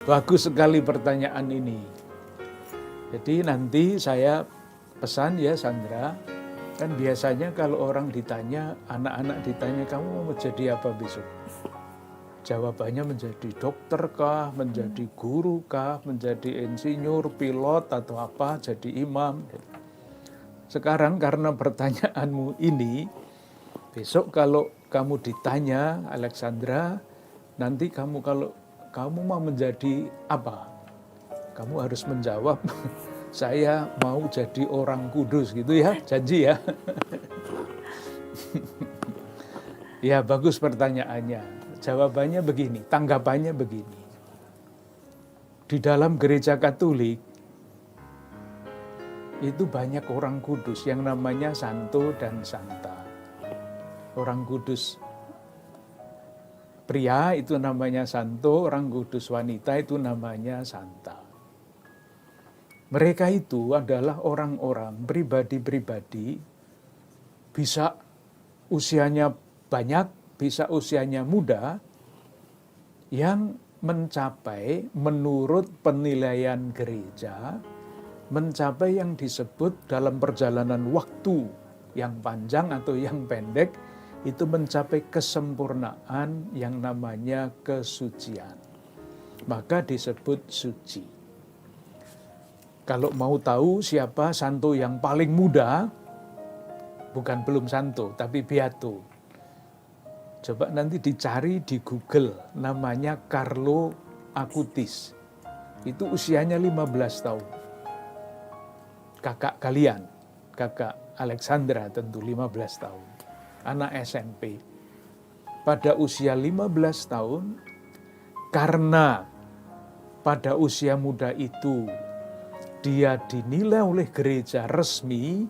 Bagus sekali pertanyaan ini. Jadi nanti saya pesan ya Sandra, kan biasanya kalau orang ditanya, anak-anak ditanya, kamu mau jadi apa besok? Jawabannya menjadi dokter kah, menjadi guru kah, menjadi insinyur, pilot atau apa, jadi imam. Sekarang karena pertanyaanmu ini, besok kalau kamu ditanya, Alexandra, nanti kalau kamu mau menjadi apa? Kamu harus menjawab, saya mau jadi orang kudus gitu ya, janji ya. Ya bagus pertanyaannya. Jawabannya begini, tanggapannya begini. Di dalam gereja Katolik, itu banyak orang kudus yang namanya santo dan santa. Orang kudus pria itu namanya santo, orang kudus wanita itu namanya santa. Mereka itu adalah orang-orang, pribadi-pribadi, bisa usianya banyak, bisa usianya muda, yang mencapai menurut penilaian gereja, mencapai yang disebut dalam perjalanan waktu yang panjang atau yang pendek, itu mencapai kesempurnaan yang namanya kesucian. Maka disebut suci. Kalau mau tahu siapa santo yang paling muda, bukan belum santo, tapi beato. Coba nanti dicari di Google, namanya Carlo Acutis. Itu usianya 15 tahun. Kakak kalian, kakak Alexandra tentu 15 tahun. Anak SMP. Pada usia 15 tahun, karena pada usia muda itu dia dinilai oleh gereja resmi,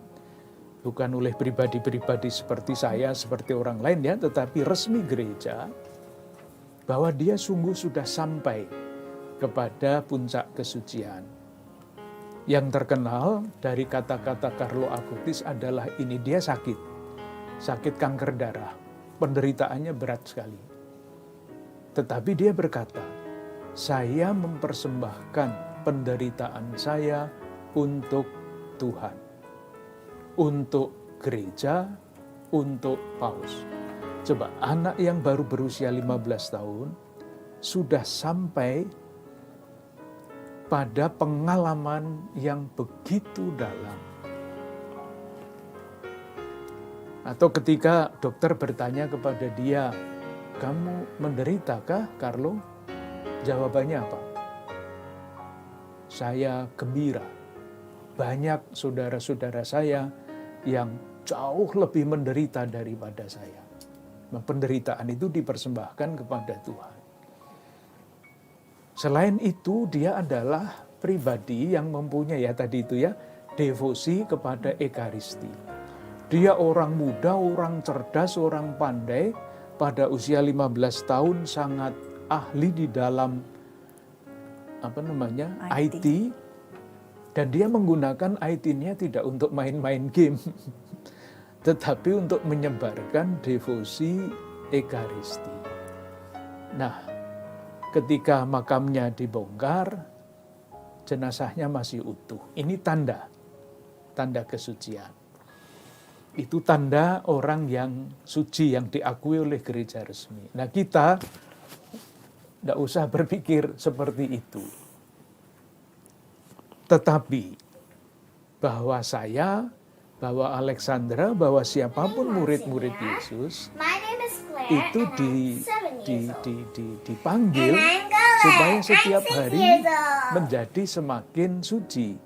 bukan oleh pribadi-pribadi seperti saya, seperti orang lain ya, tetapi resmi gereja, bahwa dia sungguh sudah sampai kepada puncak kesucian. Yang terkenal dari kata-kata Carlo Acutis adalah ini, dia sakit kanker darah, penderitaannya berat sekali. Tetapi dia berkata, saya mempersembahkan penderitaan saya untuk Tuhan, untuk gereja, untuk paus. Coba anak yang baru berusia 15 tahun sudah sampai pada pengalaman yang begitu dalam. Atau ketika dokter bertanya kepada dia, kamu menderitakah, Carlo? Jawabannya apa? Saya gembira. Banyak saudara-saudara saya yang jauh lebih menderita daripada saya. Penderitaan itu dipersembahkan kepada Tuhan. Selain itu, dia adalah pribadi yang mempunyai tadi itu ya, devosi kepada Ekaristi. Dia orang muda, orang cerdas, orang pandai, pada usia 15 tahun sangat ahli di dalam IT. Dan dia menggunakan IT-nya tidak untuk main-main game, tetapi untuk menyebarkan devosi Ekaristi. Nah, ketika makamnya dibongkar, jenazahnya masih utuh. Ini tanda kesucian. Itu tanda orang yang suci, yang diakui oleh gereja resmi. Nah, kita tidak usah berpikir seperti itu. Tetapi bahwa saya, bahwa Alexandra, bahwa siapapun murid-murid Yesus itu dipanggil supaya setiap hari menjadi semakin suci.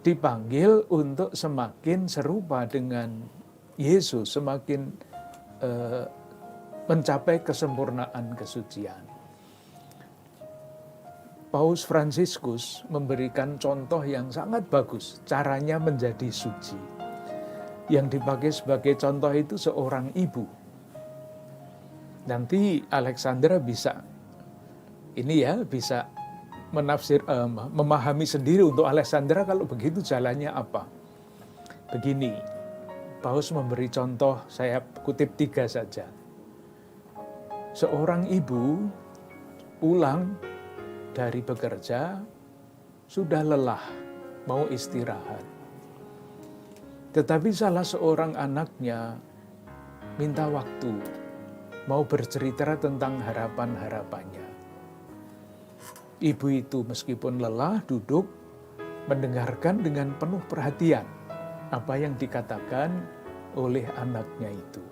Dipanggil untuk semakin serupa dengan Yesus, semakin mencapai kesempurnaan kesucian. Paus Fransiskus memberikan contoh yang sangat bagus, caranya menjadi suci. Yang dipakai sebagai contoh itu seorang ibu. Nanti Alexandra bisa memahami sendiri untuk Alexandra kalau begitu jalannya apa. Begini, Paus memberi contoh, saya kutip 3 saja. Seorang ibu pulang dari bekerja, sudah lelah, mau istirahat. Tetapi salah seorang anaknya minta waktu, mau bercerita tentang harapan-harapannya. Ibu itu meskipun lelah duduk, mendengarkan dengan penuh perhatian apa yang dikatakan oleh anaknya itu.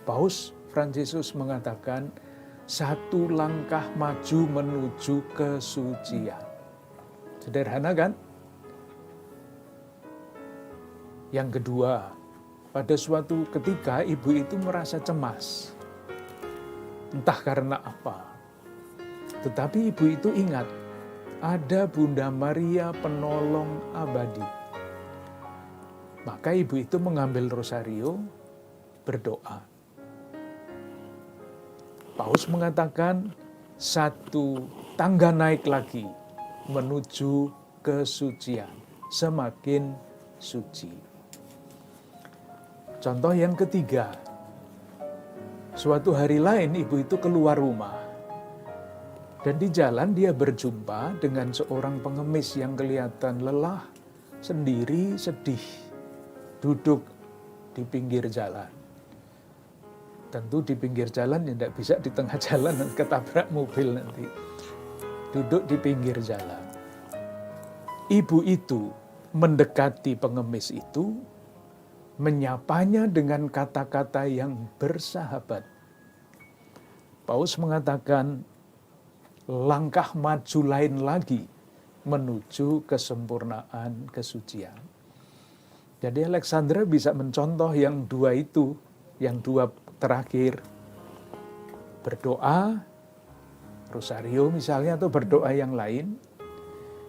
Paus Fransiskus mengatakan, satu langkah maju menuju kesucian. Sederhana kan? Yang kedua, pada suatu ketika ibu itu merasa cemas. Entah karena apa. Tetapi ibu itu ingat, ada Bunda Maria penolong abadi. Maka ibu itu mengambil rosario, berdoa. Paus mengatakan, satu tangga naik lagi menuju kesucian, semakin suci. Contoh yang ketiga, suatu hari lain ibu itu keluar rumah. Dan di jalan dia berjumpa dengan seorang pengemis yang kelihatan lelah, sendiri, sedih, duduk di pinggir jalan. Tentu di pinggir jalan ya tidak bisa di tengah jalan, ketabrak mobil nanti. Duduk di pinggir jalan. Ibu itu mendekati pengemis itu, menyapanya dengan kata-kata yang bersahabat. Paus mengatakan, langkah maju lain lagi menuju kesempurnaan kesucian. Jadi Alexandra bisa mencontoh yang dua itu, yang dua terakhir. Berdoa, rosario misalnya, atau berdoa yang lain.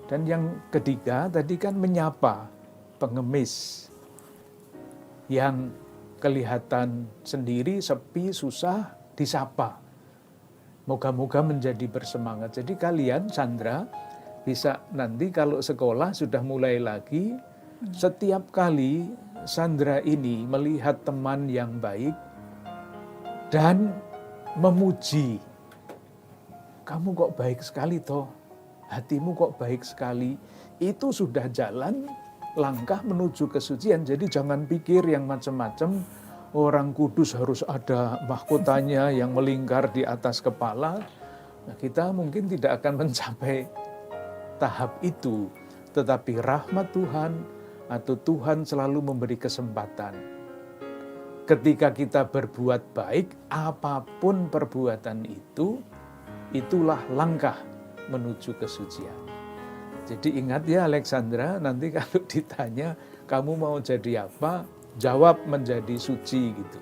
Dan yang ketiga tadi kan menyapa pengemis yang kelihatan sendiri, sepi, susah, disapa. Moga-moga menjadi bersemangat. Jadi kalian, Sandra, bisa nanti kalau sekolah sudah mulai lagi, setiap kali Sandra ini melihat teman yang baik dan memuji, kamu kok baik sekali toh, hatimu kok baik sekali, itu sudah jalan langkah menuju kesucian. Jadi jangan pikir yang macam-macam, orang kudus harus ada mahkotanya yang melingkar di atas kepala. Nah, kita mungkin tidak akan mencapai tahap itu. Tetapi rahmat Tuhan atau Tuhan selalu memberi kesempatan. Ketika kita berbuat baik, apapun perbuatan itu, itulah langkah menuju kesucian. Jadi ingat ya Alexandra, nanti kalau ditanya kamu mau jadi apa, jawab menjadi suci gitu.